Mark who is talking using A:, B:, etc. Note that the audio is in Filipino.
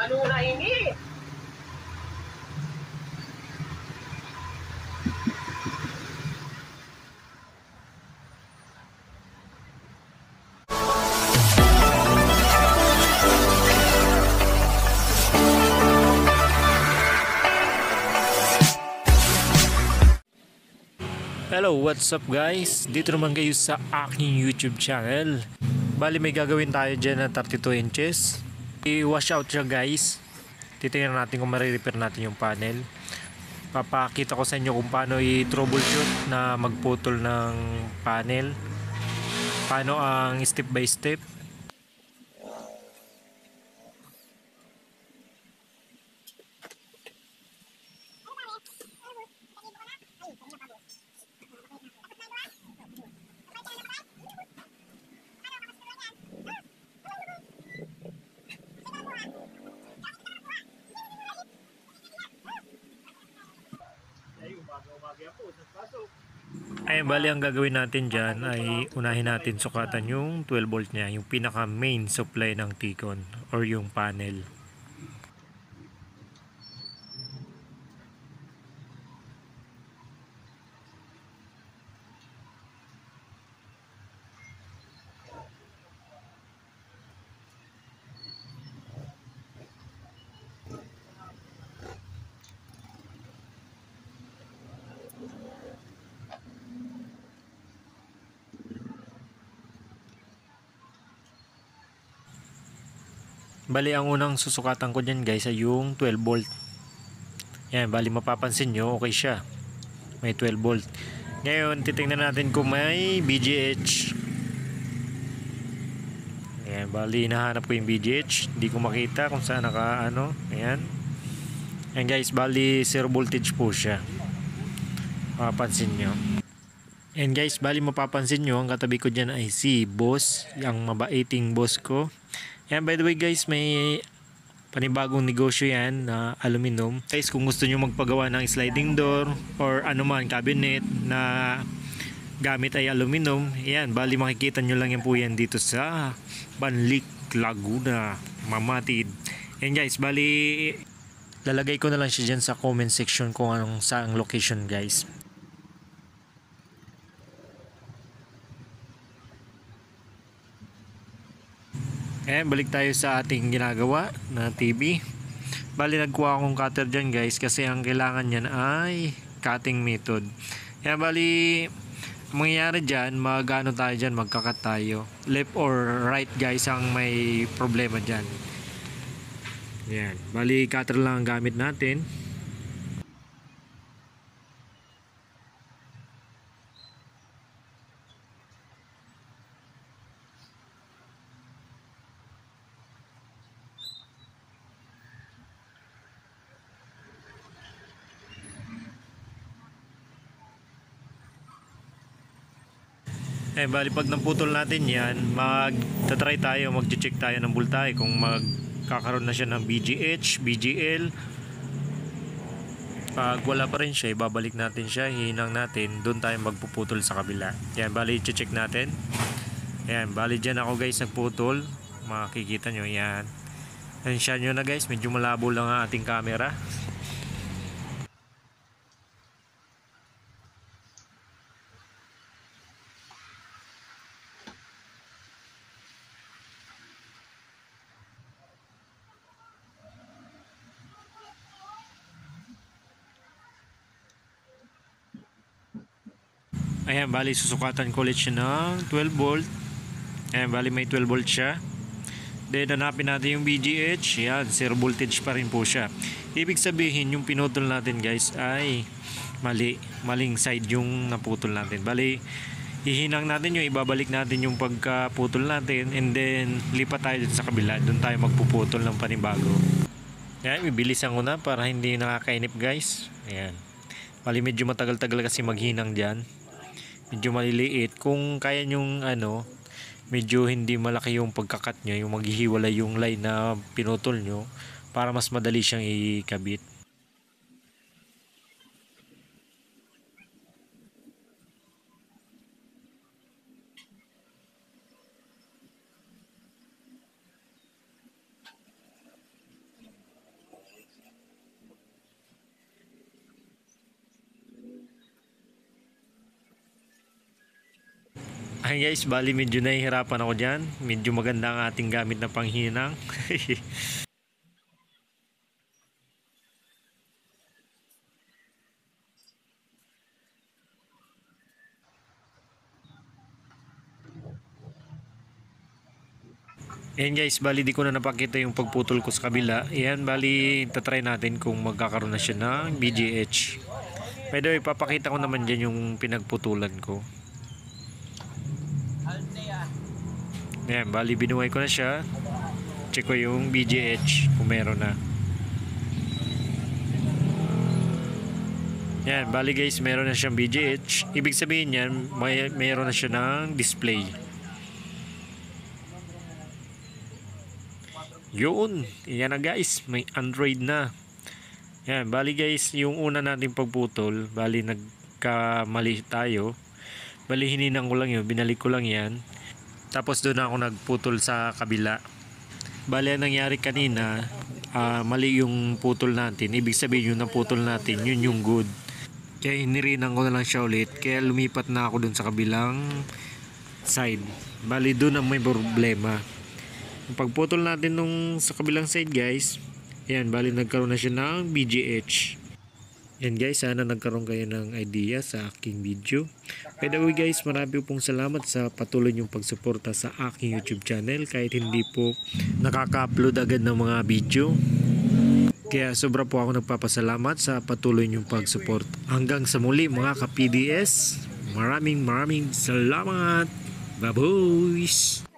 A: Ano na hingi?
B: Hello, what's up guys? Dito naman kayo sa aking YouTube channel. Bali may gagawin tayo dyan na 32 inches. I-wash out siya guys. Titingnan natin kung marirepair natin yung panel. Papakita ko sa inyo kung paano i-troubleshoot na magputol ng panel. Paano ang step by step. Ayun, bali ang gagawin natin dyan ay unahin natin sukatan yung 12 volt nya, yung pinaka main supply ng T-Con or yung panel. Bali ang unang susukatan ko dyan guys ay yung 12 volt. Yan, bali mapapansin nyo okay siya. May 12 volt. Ngayon titingnan natin kung may BGH. Yan, bali nahanap ko yung BGH. Hindi ko makita kung saan naka ano. Ayan. Yan guys, bali 0 voltage po siya. Mapapansin nyo. Yan guys, bali mapapansin nyo ang katabi ko dyan ay si boss. Yung mabaiting boss ko. Yan, by the way guys, may panibagong negosyo yan na aluminum. Guys, kung gusto nyo magpagawa ng sliding door or anuman cabinet na gamit ay aluminum, yan, bali makikita nyo lang yan po yan dito sa Banlic, Laguna, Mamatid. Yan guys, bali lalagay ko na lang siya dyan sa comment section kung anong saang location guys. Ayan, balik tayo sa ating ginagawa na TV. Bali nagkuha akong cutter dyan guys kasi ang kailangan nyan ay cutting method. Ayan, bali mangyayari dyan, mag-ano tayo dyan, magkakat tayo. Left or right guys ang may problema dyan. Ayan, bali cutter lang ang gamit natin. Bali pag naputol natin yan, magta-try tayo, mag-check tayo ng voltahe kung magkakaroon na siya ng BGH, BGL. Pag wala pa rin siya, ibabalik natin siya, hihinang natin, doon tayo magpuputol sa kabila. Yan, bali check natin. Yan, bali dyan ako guys nagputol. Makikita nyo, yan. Ansya nyo na guys, medyo malabo lang ang ating camera. Ayan, bali susukatan ko ulit siya ng 12 volt. Ayan, bali may 12 volt siya. Then hanapin natin yung BGH. Yan, 0 voltage pa rin po siya. Ibig sabihin yung pinutol natin guys ay maling side yung naputol natin. Bali hihinang natin yung ibabalik natin yung pagkaputol natin, and then lipat tayo dito sa kabila. Doon tayo magpuputol ng panibago. Ayan, bibilisan ko na para hindi nakakainip guys. Ayan, bali medyo matagal-tagal kasi maghinang dyan. Medyo maliliit. Kung kaya nyong ano, medyo hindi malaki yung pagkakat nyo, yung maghihiwalay yung line na pinutol nyo para mas madali siyang ikabit. Ay guys, bali medyo nahihirapan ako dyan. Medyo maganda ang ating gamit na panghinang. Ayan guys, bali di ko na napakita yung pagputol ko sa kabila. Ayan, bali tatry natin kung magkakaroon na siya ng BGH. By the way, papakita ko naman dyan yung pinagputulan ko. Ayan, bali binuhay ko na siya. Check ko yung BGH kung meron na. Ayan, bali guys, meron na siyang BGH. Ibig sabihin yan, meron na siya ng display. Yun, yan na guys, may Android na. Yan, bali guys, yung una nating pagputol, bali nagkamali tayo. Bali hininang ko lang yun, binalik ko lang yan. Tapos doon ako nagputol sa kabila. Bali ang nangyari kanina, mali yung putol natin. Ibig sabihin yung naputol natin, yun yung good. Kaya hinirinang ko na lang siya ulit. Kaya lumipat na ako doon sa kabilang side. Bali doon ang may problema. Yung pagputol natin nung sa kabilang side guys, ayan, bali nagkaroon na siya ng BGH. Yan guys, sana nagkaroon kayo ng idea sa aking video. By the way guys, marami pong salamat sa patuloy niyong pagsuporta sa aking YouTube channel kahit hindi po nakaka-upload agad ng mga video. Kaya sobra po ako nagpapasalamat sa patuloy niyong pag-support. Hanggang sa muli mga ka-PDS, maraming salamat. Bye boys!